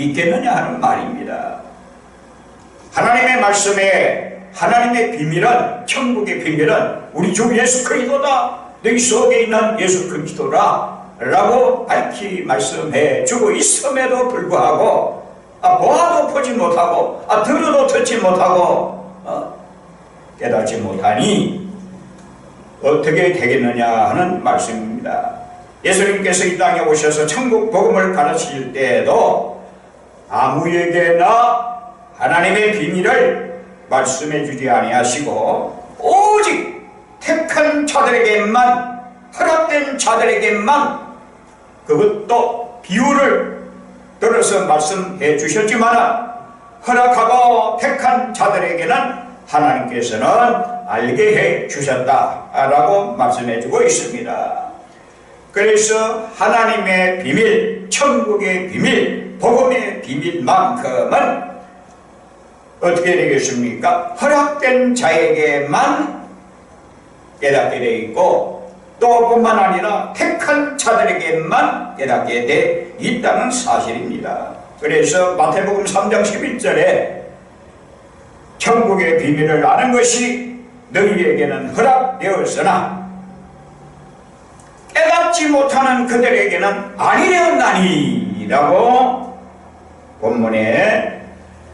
있겠느냐 하는 말입니다. 하나님의 말씀에 하나님의 비밀은, 천국의 비밀은 우리 주 예수 그리스도다. 너희 속에 있는 예수 그리스도라 라고 밝히 말씀해 주고 있음에도 불구하고 보아도 보지 못하고 들어도 듣지 못하고 깨닫지 못하니 어떻게 되겠느냐 하는 말씀입니다. 예수님께서 이 땅에 오셔서 천국 복음을 가르치실 때에도 아무에게나 하나님의 비밀을 말씀해 주지 아니하시고 오직 택한 자들에게만, 허락된 자들에게만, 그것도 비유를 들어서 말씀해 주셨지만 허락하고 택한 자들에게는 하나님께서는 알게 해 주셨다라고 말씀해 주고 있습니다. 그래서 하나님의 비밀, 천국의 비밀, 복음의 비밀만큼은 어떻게 되겠습니까? 허락된 자에게만 깨닫게 되어 있고 또 뿐만 아니라 택한 자들에게만 깨닫게 되어 있다는 사실입니다. 그래서 마태복음 3장 11절에 천국의 비밀을 아는 것이 너희에게는 허락되었으나 깨닫지 못하는 그들에게는 아니되었나니 라고 본문에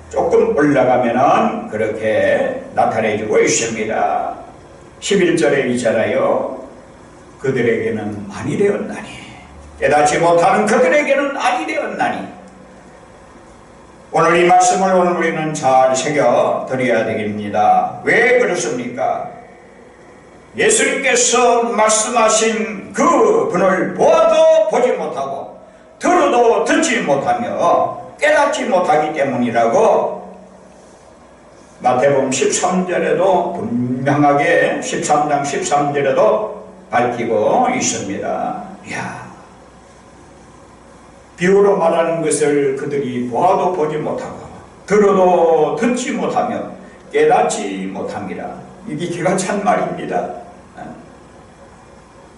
조금 올라가면은 그렇게 나타내주고 있습니다. 11절에 있잖아요. 그들에게는 아니되었나니, 깨닫지 못하는 그들에게는 아니되었나니. 오늘 이 말씀을 오늘 우리는 잘 새겨 드려야 되겠습니다. 왜 그렇습니까? 예수님께서 말씀하신 그 분을 보아도 보지 못하고 들어도 듣지 못하며 깨닫지 못하기 때문이라고 마태복음 13절에도 분명하게 13장 13절에도 밝히고 있습니다. 이야, 비유로 말하는 것을 그들이 보아도 보지 못하고 들어도 듣지 못하며 깨닫지 못합니다. 이게 기가 찬 말입니다.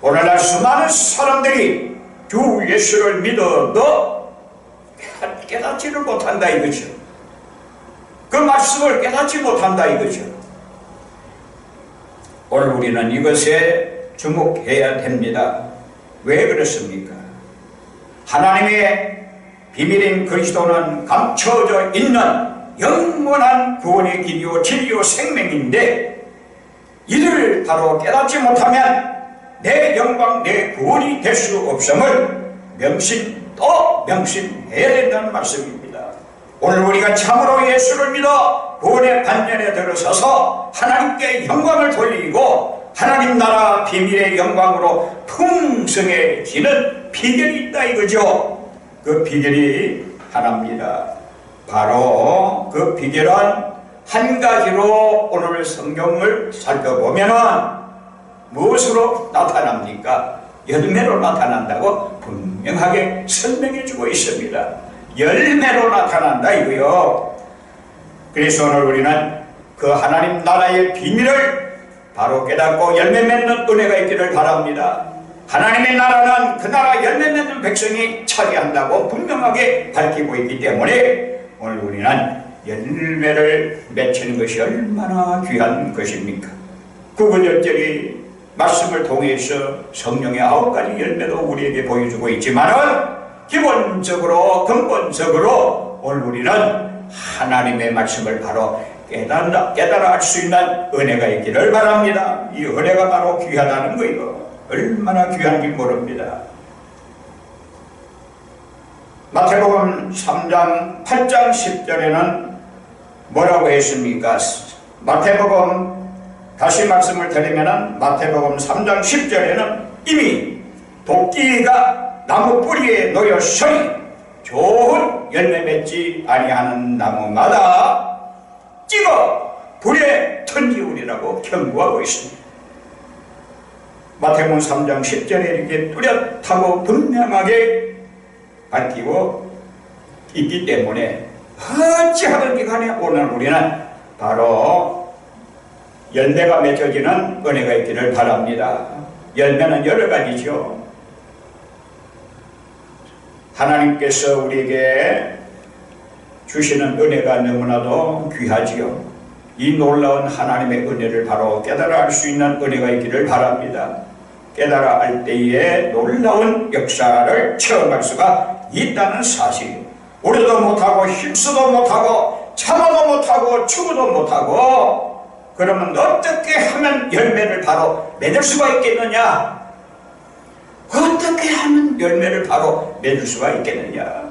오늘날 수많은 사람들이 주 예수를 믿어도 깨닫지를 못한다 이거죠. 그 말씀을 깨닫지 못한다 이거죠. 오늘 우리는 이것에 주목해야 됩니다. 왜 그렇습니까? 하나님의 비밀인 그리스도는 감춰져 있는 영원한 구원의 길이요 진리요 생명인데 이를 바로 깨닫지 못하면 내 영광, 내 구원이 될 수 없음을 또 명심해야 된다는 말씀입니다. 오늘 우리가 참으로 예수를 믿어 구원의 반전에 들어서서 하나님께 영광을 돌리고 하나님 나라 비밀의 영광으로 풍성해지는 비결이 있다 이거죠. 그 비결이 하나입니다. 바로 그 비결은 한 가지로 오늘 성경을 살펴보면은 무엇으로 나타납니까? 열매로 나타난다고 분명하게 설명해 주고 있습니다. 열매로 나타난다 이거요. 그래서 오늘 우리는 그 하나님 나라의 비밀을 바로 깨닫고 열매 맺는 은혜가 있기를 바랍니다. 하나님의 나라는 그 나라 열매 맺는 백성이 차지한다고 분명하게 밝히고 있기 때문에 오늘 우리는 열매를 맺히는 것이 얼마나 귀한 것입니까? 9절절이 말씀을 통해서 성령의 9가지 열매도 우리에게 보여주고 있지만은 기본적으로 근본적으로 오늘 우리는 하나님의 말씀을 바로 깨달아 알 수 있는 은혜가 있기를 바랍니다. 이 은혜가 바로 귀하다는 거예요. 얼마나 귀한지 모릅니다. 마태복음 3장 8장 10절에는 뭐라고 했습니까? 마태복음 다시 말씀을 드리면 마태복음 3장 10절에는 이미 도끼가 나무 뿌리에 놓였으니 좋은 열매 맺지 아니하는 나무마다 찍어 불에 던지우리라고 경고하고 있습니다. 마태복음 3장 10절에 이렇게 뚜렷하고 분명하게 밝히고 있기 때문에 어찌하든지 간에 오늘 우리는 바로 열매가 맺어지는 은혜가 있기를 바랍니다. 열매는 여러 가지죠. 하나님께서 우리에게 주시는 은혜가 너무나도 귀하지요. 이 놀라운 하나님의 은혜를 바로 깨달아 알 수 있는 은혜가 있기를 바랍니다. 깨달아 알 때에 놀라운 역사를 체험할 수가 있다는 사실. 우리도 못하고 힘쓰도 못하고 참아도 못하고 추구도 못하고 그러면 어떻게 하면 열매를 바로 맺을 수가 있겠느냐? 어떻게 하면 열매를 바로 맺을 수가 있겠느냐?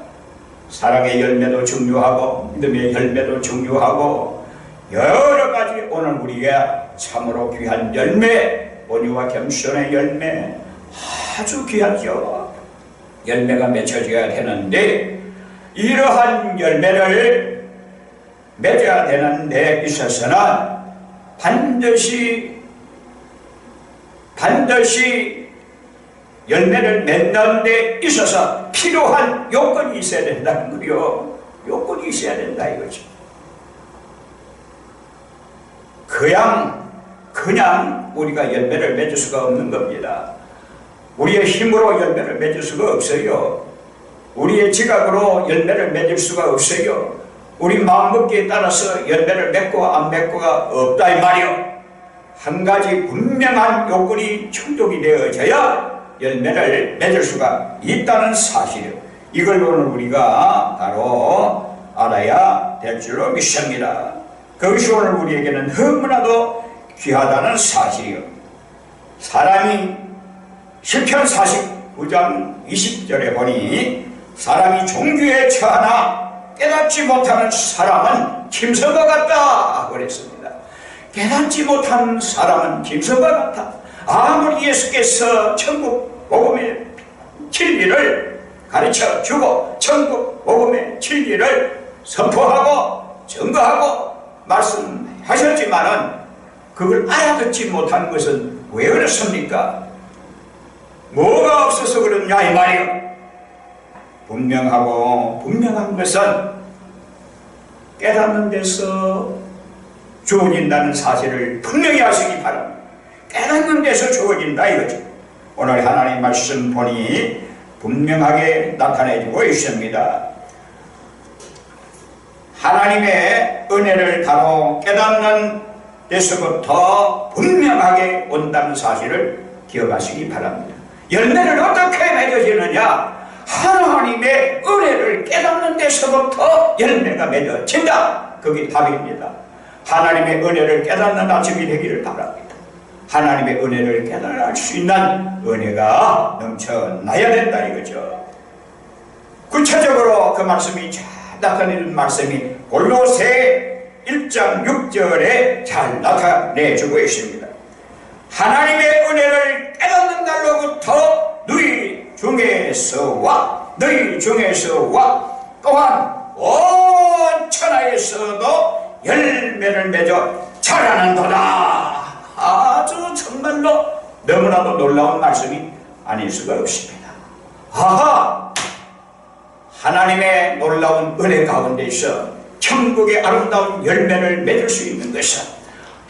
사랑의 열매도 중요하고 믿음의 열매도 중요하고 여러 가지 오늘 우리가 참으로 귀한 열매, 온유와 겸손의 열매 아주 귀하죠. 열매가 맺혀져야 되는데 이러한 열매를 맺어야 되는 데 있어서는 반드시 열매를 맺는 데 있어서 필요한 요건이 있어야 된다는 거요. 요건이 있어야 된다 이거죠. 그냥 우리가 열매를 맺을 수가 없는 겁니다. 우리의 힘으로 열매를 맺을 수가 없어요. 우리의 지각으로 열매를 맺을 수가 없어요. 우리 마음먹기에 따라서 열매를 맺고 안 맺고가 없다 이 말이요. 한 가지 분명한 요건이 충족이 되어져야 열매를 맺을 수가 있다는 사실이요. 이걸 오늘 우리가 바로 알아야 될 줄로 믿습니다. 그것이 오늘 우리에게는 너무나도 귀하다는 사실이요. 사람이 시편 49장 20절에 보니 사람이 종교에 처하나 깨닫지 못하는 사람은 짐승과 같다 그랬습니다. 깨닫지 못하는 사람은 짐승과 같다. 아무리 예수께서 천국 복음의 진리를 가르쳐 주고 천국 복음의 진리를 선포하고 증거하고 말씀하셨지만은 그걸 알아듣지 못한 것은 왜 그렇습니까? 뭐가 없어서 그러냐 이 말이요. 분명한 것은 깨닫는 데서 주어진다는 사실을 분명히 하시기 바랍니다. 깨닫는 데서 주어진다 이거죠. 오늘 하나님 말씀 보니 분명하게 나타내주고 있습니다. 하나님의 은혜를 바로 깨닫는 데서부터 분명하게 온다는 사실을 기억하시기 바랍니다. 열매를 어떻게 맺어지느냐? 하나님의 은혜를 깨닫는 데서부터 열매가 맺어진다. 그게 답입니다. 하나님의 은혜를 깨닫는 아침이 되기를 바랍니다. 하나님의 은혜를 깨달을 수 있는 은혜가 넘쳐나야 된다 이거죠. 구체적으로 그 말씀이 잘 나타내는 말씀이 골로새 1장 6절에 잘 나타내주고 있습니다. 하나님의 은혜를 깨닫는 날로부터 너희 중에서와 또한 온 천하에서도 열매를 맺어 자라는도다. 아주 정말로 너무나도 놀라운 말씀이 아닐 수가 없습니다. 아하! 하나님의 놀라운 은혜 가운데서 천국의 아름다운 열매를 맺을 수 있는 것은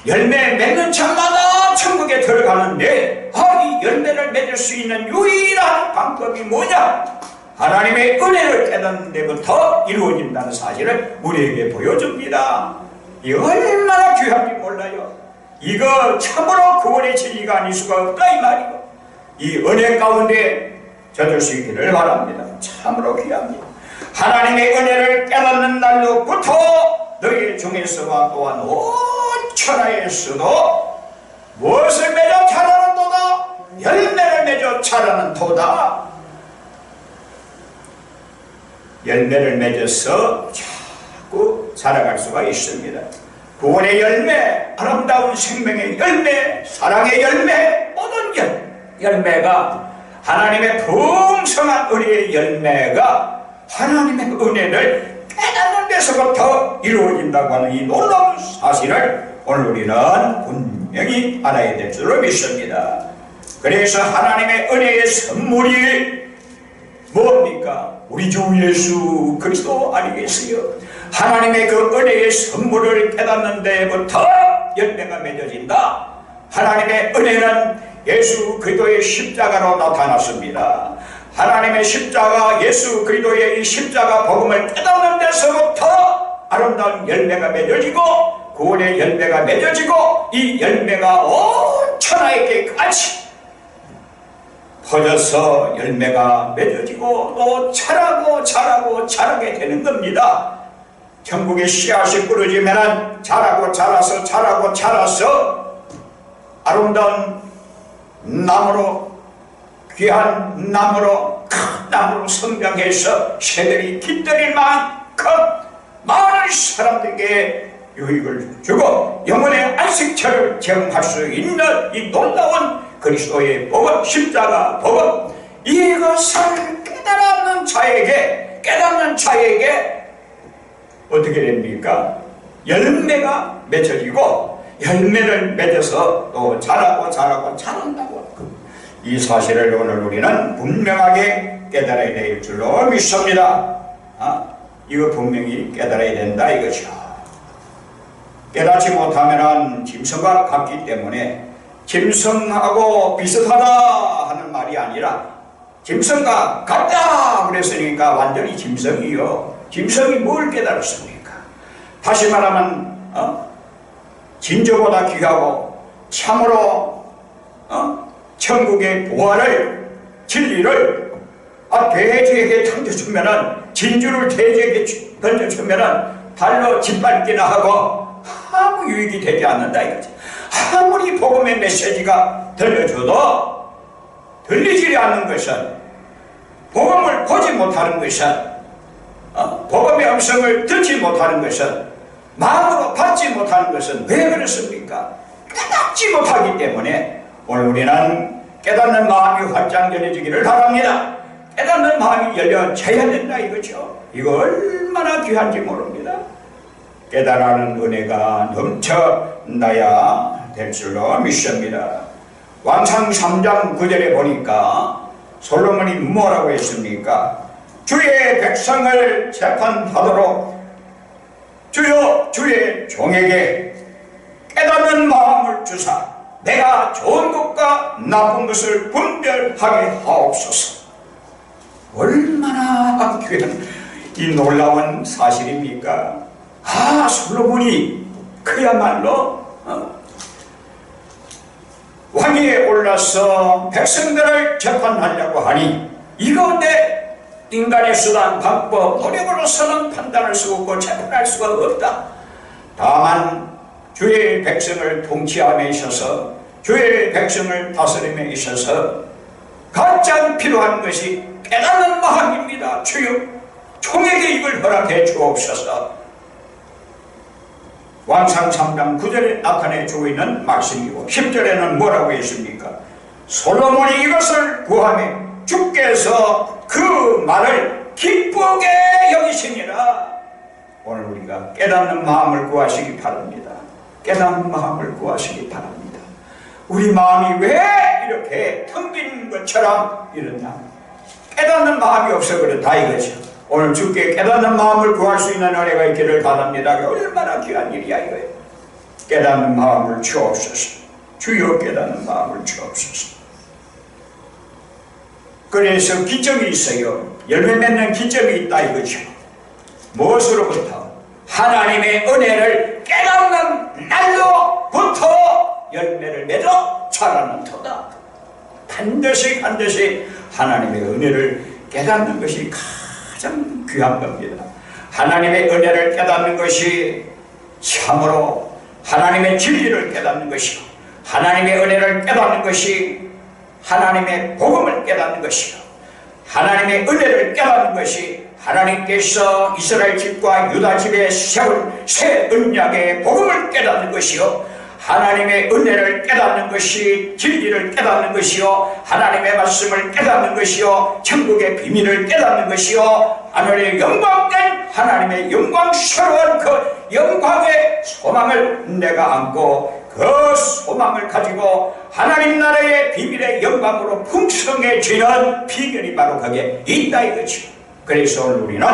열매 맺는 자마다 천국에 들어가는데 이 열매를 맺을 수 있는 유일한 방법이 뭐냐? 하나님의 은혜를 깨닫는 데부터 이루어진다는 사실을 우리에게 보여줍니다. 이 얼마나 귀한지 몰라요. 이거 참으로 구원의 진리가 아닐 수가 없다 이 말이고 이 은혜 가운데 젖을 수 있기를 바랍니다. 참으로 귀합니다. 하나님의 은혜를 깨닫는 날로부터 너희 중에서와 또한 온 천하에서도 무엇을 맺어 자라는도다? 열매를 맺어 자라는도다. 열매를 맺어서 자꾸 자라갈 수가 있습니다. 구원의 열매, 아름다운 생명의 열매, 사랑의 열매, 모든 열매가 하나님의 풍성한 은혜의 열매가 하나님의 은혜를 깨닫는 데서부터 이루어진다고 하는 이 놀라운 사실을 오늘 우리는 분명히 알아야 될 줄로 믿습니다. 그래서 하나님의 은혜의 선물이 뭡니까? 우리 주 예수 그리스도 아니겠어요? 하나님의 그 은혜의 선물을 깨닫는 데부터 열매가 맺어진다. 하나님의 은혜는 예수 그리스도의 십자가로 나타났습니다. 하나님의 십자가, 예수 그리스도의 이 십자가 복음을 깨닫는 데서부터 아름다운 열매가 맺어지고 구원의 열매가 맺어지고 이 열매가 온 천하에게 같이 퍼져서 열매가 맺어지고 또 자라고 자라고 자라게 되는 겁니다. 천국의 씨앗이 뿌려지면 자라고 자라서 자라고 자라서 아름다운 나무로 귀한 나무로 큰 나무로 성장해서 새들이 깃들일 만큼 많은 사람들에게 유익을 주고 영혼의 안식처를 제공할 수 있는 이 놀라운 그리스도의 복음, 십자가 복음, 이것을 깨달는 자에게 어떻게 됩니까? 열매가 맺어지고 열매를 맺어서 또 자라고 자라고 자란다고. 이 사실을 오늘 우리는 분명하게 깨달아야 될 줄로 믿습니다. 이거 분명히 깨달아야 된다 이거죠. 깨닫지 못하면 짐승과 같기 때문에 짐승하고 비슷하다 하는 말이 아니라 짐승과 같다 그랬으니까 완전히 짐승이요. 짐승이 뭘 깨달았습니까? 다시 말하면 진주보다 귀하고 참으로 천국의 보화를 진리를 돼지에게 던져주면은 진주를 돼지에게 던져주면은 발로 짓밟기나 하고 아무 유익이 되지 않는다 이거지. 아무리 복음의 메시지가 들려줘도 들리지 않는 것은 복음을 보지 못하는 것은 복음의 음성을 듣지 못하는 것은 마음으로 받지 못하는 것은 왜 그렇습니까? 깨닫지 못하기 때문에 오늘 우리는 깨닫는 마음이 활짝 열려지기를 바랍니다. 깨닫는 마음이 열려져야 된다 이거죠. 이거 얼마나 귀한지 모릅니다. 깨달아는 은혜가 넘쳐나야 될 줄로 믿습니다. 왕상 3장 9절에 보니까 솔로몬이 뭐라고 했습니까? 주의 백성을 재판하도록 주여 주의 종에게 깨닫는 마음을 주사 내가 좋은 것과 나쁜 것을 분별하게 하옵소서. 얼마나 귀한 이 놀라운 사실입니까? 솔로몬이 그야말로 왕위에 올라서 백성들을 재판하려고 하니 이거 내 인간의 수단, 방법, 노력으로서는 판단할 수 없고 재판할 수가 없다. 다만 주의 백성을 통치함에 있어서 주의 백성을 다스림에 있어서 가장 필요한 것이 깨닫는 마음입니다. 주여 총에게 이걸 허락해 주옵소서. 왕상 3장 9절에 나타내 주고 있는 말씀이고 10절에는 뭐라고 했습니까? 솔로몬이 이것을 구하매 주께서 그 말을 기쁘게 여기시니라. 오늘 우리가 깨닫는 마음을 구하시기 바랍니다. 깨닫는 마음을 구하시기 바랍니다. 우리 마음이 왜 이렇게 텅 빈 것처럼 이러냐? 깨닫는 마음이 없어 그렇다 이거죠. 오늘 주께 깨닫는 마음을 구할 수 있는 은혜가 있기를 바랍니다. 얼마나 귀한 일이야 이거예요. 깨닫는 마음을 주옵소서. 주여 깨닫는 마음을 주옵소서. 그래서 기점이 있어요. 열매 맺는 기점이 있다 이거죠. 무엇으로부터? 하나님의 은혜를 깨닫는 날로부터 열매를 맺어 자라는 터다. 반드시 하나님의 은혜를 깨닫는 것이 가장 귀한 겁니다. 하나님의 은혜를 깨닫는 것이 참으로 하나님의 진리를 깨닫는 것이요, 하나님의 은혜를 깨닫는 것이 하나님의 복음을 깨닫는 것이요, 하나님의 은혜를 깨닫는 것이 하나님께서 이스라엘 집과 유다 집에 세운 새 언약의 복음을 깨닫는 것이요, 하나님의 은혜를 깨닫는 것이 진리를 깨닫는 것이요, 하나님의 말씀을 깨닫는 것이요, 천국의 비밀을 깨닫는 것이요, 하늘의 영광된 하나님의 영광스러운 그 영광의 소망을 내가 안고 그 소망을 가지고 하나님 나라의 비밀의 영광으로 풍성해지는 비결이 바로 거기에 있다 이거지. 그래서 오늘 우리는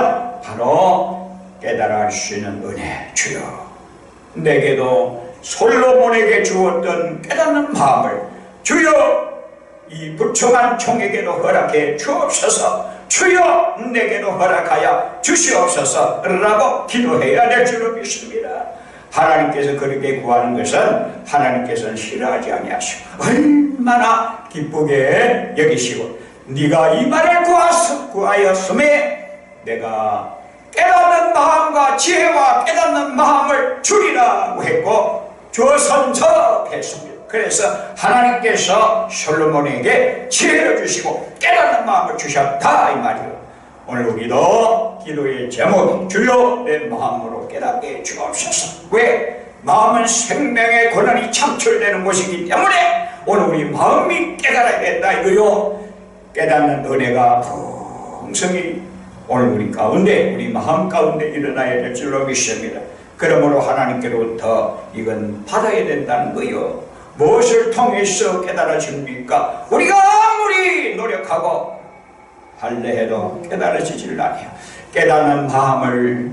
바로 깨달아 할 수 있는 은혜, 주여 내게도 솔로몬에게 주었던 깨닫는 마음을 주여 이 부총한 총에게도 허락해 주옵소서. 주여 내게도 허락하여 주시옵소서 라고 기도해야 될 줄로 믿습니다. 하나님께서 그렇게 구하는 것은 하나님께서는 싫어하지 아니하시고 얼마나 기쁘게 여기시고, 네가 이 말을 구하였음에 내가 깨닫는 마음과 지혜와 깨닫는 마음을 주리라고 했고 주선서했습니다. 그래서 하나님께서 솔로몬에게 지혜를 주시고 깨닫는 마음을 주셨다 이 말이에요. 오늘 우리도 기도의 제목이 주여 내 마음으로 깨닫게 주옵소서. 왜? 마음은 생명의 권한이 창출되는 곳이기 때문에 오늘 우리 마음이 깨달아야 된다 이거요. 깨닫는 은혜가 풍성히 오늘 우리 가운데, 우리 마음 가운데 일어나야 될 줄로 믿습니다. 그러므로 하나님께로부터 이건 받아야 된다는 거요. 무엇을 통해서 깨달아집니까? 우리가 아무리 노력하고 할래 해도 깨달아지질 않아요. 깨닫는 마음을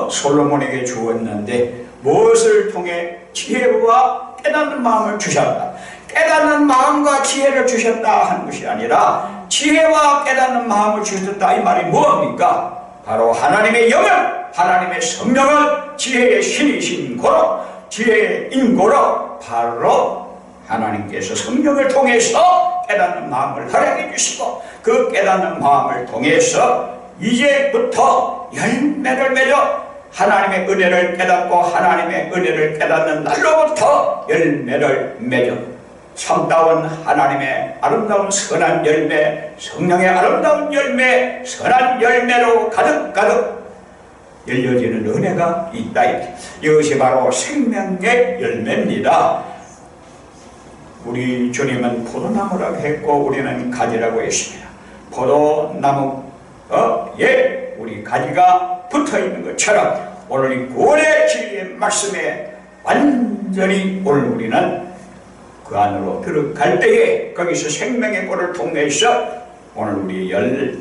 솔로몬에게 주었는데 무엇을 통해? 지혜와 깨닫는 마음을 주셨다. 깨닫는 마음과 지혜를 주셨다 하는 것이 아니라 지혜와 깨닫는 마음을 주셨다 이 말이 뭡니까? 바로 하나님의 영을, 하나님의 성령을 지혜의 신이신 고로, 지혜의 인고로 바로 하나님께서 성령을 통해서 깨닫는 마음을 허락해 주시고 그 깨닫는 마음을 통해서 이제부터 열매를 맺어 하나님의 은혜를 깨닫고 하나님의 은혜를 깨닫는 날로부터 열매를 맺어 참다운 하나님의 아름다운 선한 열매, 성령의 아름다운 열매, 선한 열매로 가득가득 열려지는 은혜가 있다. 이것이 바로 생명의 열매입니다. 우리 주님은 포도나무라고 했고 우리는 가지라고 했습니다. 포도나무에 우리 가지가 붙어있는 것처럼 오늘 이 구원의 진리의 말씀에 완전히 오늘 우리는 그 안으로 들어갈 때에 거기서 생명의 꼴을 통해서 오늘 우리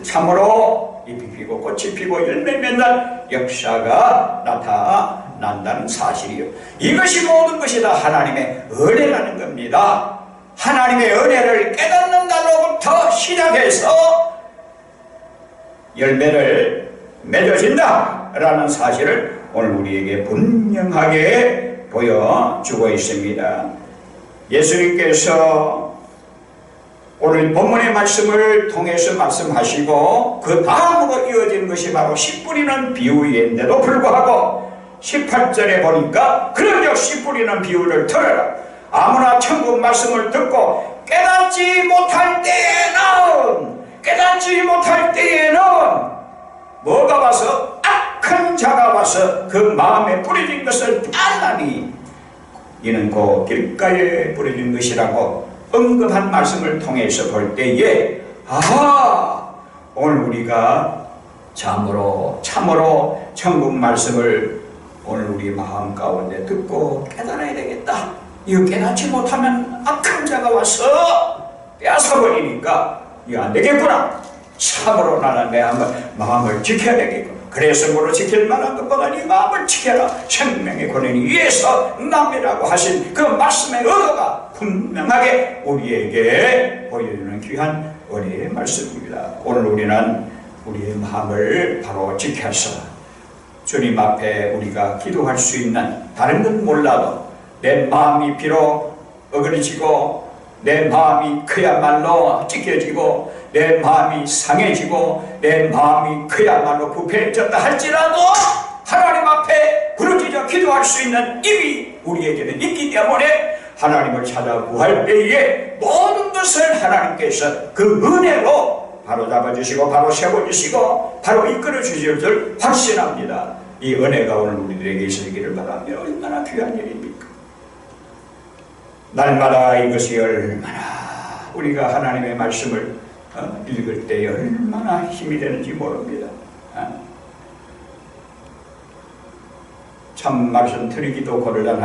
참으로 잎이 피고 꽃이 피고 열매 맺는 역사가 나타난다는 사실이요. 이것이 모든 것이 다 하나님의 은혜라는 겁니다. 하나님의 은혜를 깨닫는 날로부터 시작해서 열매를 맺어진다 라는 사실을 오늘 우리에게 분명하게 보여주고 있습니다. 예수님께서 오늘 본문의 말씀을 통해서 말씀하시고 그 다음으로 이어진 것이 바로 씨 뿌리는 비유인데도 불구하고 18절에 보니까 그런즉 씨 뿌리는 비유를 들어라. 아무나 천국 말씀을 듣고 깨닫지 못할 때에는 뭐가 와서 악한 자가 와서 그 마음에 뿌려진 것을 딴나니 이는 그 길가에 뿌려진 것이라고 언급한 말씀을 통해서 볼 때에 오늘 우리가 참으로 천국 말씀을 오늘 우리 마음 가운데 듣고 깨달아야 되겠다. 이거 깨닫지 못하면 악한 자가 와서 빼앗아버리니까 이거 안 되겠구나. 참으로 나는 내 마음을 지켜야 되겠구나. 그래서 뭐로 지킬 만한 것보다 네 마음을 지켜라. 생명의 권한이 위에서 남이라고 하신 그 말씀의 의도가 분명하게 우리에게 보여주는 귀한 은혜의 말씀입니다. 오늘 우리는 우리의 마음을 바로 지켜서 주님 앞에 우리가 기도할 수 있는, 다른 건 몰라도 내 마음이 비록 어그러지고 내 마음이 그야말로 찢겨지고 내 마음이 상해지고 내 마음이 그야말로 부패해졌다 할지라도 하나님 앞에 부르짖어 기도할 수 있는 힘이 우리에게는 있기 때문에 하나님을 찾아 구할 때에 모든 것을 하나님께서 그 은혜로 바로 잡아주시고 바로 세워주시고 바로 이끌어 주실 줄 확신합니다. 이 은혜가 오늘 우리들에게 있으기를 바라며 얼마나 귀한 일입니까? 날마다 이것이 얼마나 우리가 하나님의 말씀을 읽을 때 얼마나 힘이 되는지 모릅니다. 참 말씀 드리기도 곤란하지